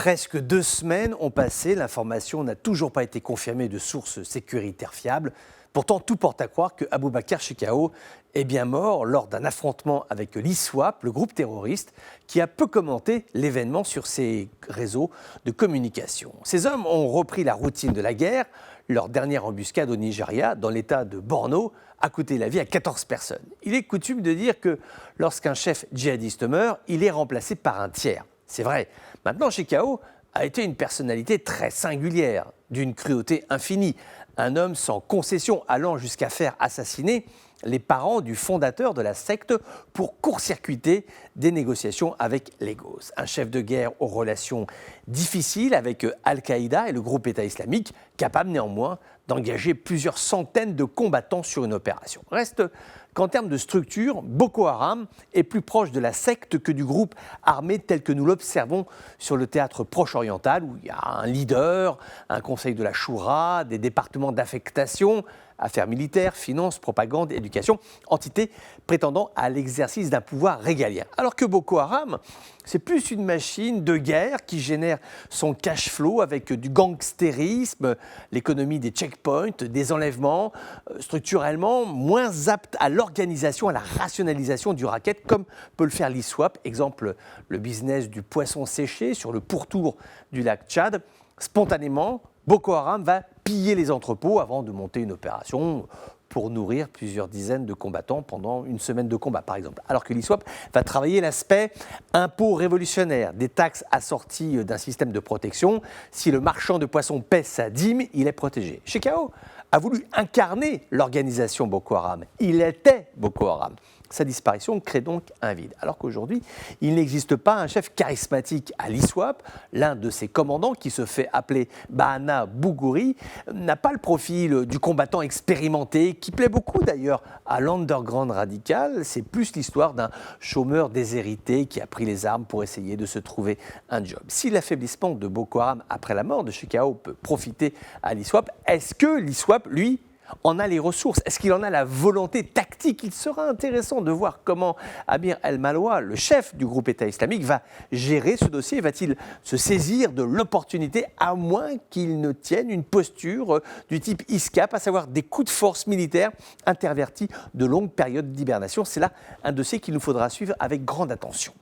Presque 2 semaines ont passé, l'information n'a toujours pas été confirmée de sources sécuritaires fiables. Pourtant, tout porte à croire que Aboubacar Shekau est bien mort lors d'un affrontement avec l'ISWAP, le groupe terroriste, qui a peu commenté l'événement sur ses réseaux de communication. Ces hommes ont repris la routine de la guerre. Leur dernière embuscade au Nigeria, dans l'état de Borno, a coûté la vie à 14 personnes. Il est coutume de dire que lorsqu'un chef djihadiste meurt, il est remplacé par un tiers. C'est vrai. Maintenant, Shekau a été une personnalité très singulière, d'une cruauté infinie. Un homme sans concession allant jusqu'à faire assassiner les parents du fondateur de la secte pour court-circuiter des négociations avec les Gauses. Un chef de guerre aux relations difficiles avec Al-Qaïda et le groupe État islamique, capable néanmoins d'engager plusieurs centaines de combattants sur une opération. Reste qu'en termes de structure, Boko Haram est plus proche de la secte que du groupe armé tel que nous l'observons sur le théâtre proche-oriental, où il y a un leader, un conseil de la Choura, des départements d'affectation, affaires militaires, finances, propagande, éducation, entités prétendant à l'exercice d'un pouvoir régalien. Alors que Boko Haram, c'est plus une machine de guerre qui génère son cash flow avec du gangstérisme, l'économie des checkpoints, des enlèvements, structurellement moins apte à l'organisation, à la rationalisation du racket, comme peut le faire l'ISWAP. Exemple, le business du poisson séché sur le pourtour du lac Tchad. Spontanément, Boko Haram va piller les entrepôts avant de monter une opération pour nourrir plusieurs dizaines de combattants pendant une semaine de combat, par exemple. Alors que l'ISWAP va travailler l'aspect impôt révolutionnaire, des taxes assorties d'un système de protection. Si le marchand de poissons paie sa dîme, il est protégé. Shekau a voulu incarner l'organisation Boko Haram. Il était Boko Haram. Sa disparition crée donc un vide. Alors qu'aujourd'hui, il n'existe pas un chef charismatique à l'ISWAP. L'un de ses commandants, qui se fait appeler Bahana Bougouri, n'a pas le profil du combattant expérimenté, qui plaît beaucoup d'ailleurs à l'underground radical. C'est plus l'histoire d'un chômeur déshérité qui a pris les armes pour essayer de se trouver un job. Si l'affaiblissement de Boko Haram après la mort de Shekau peut profiter à l'ISWAP, est-ce que l'ISWAP, lui, en a les ressources? Est-ce qu'il en a la volonté tactique? Il sera intéressant de voir comment Amir El-Maloua, le chef du groupe État islamique, va gérer ce dossier. Va-t-il se saisir de l'opportunité, à moins qu'il ne tienne une posture du type ISCAP, à savoir des coups de force militaires intervertis de longues périodes d'hibernation? C'est là un dossier qu'il nous faudra suivre avec grande attention.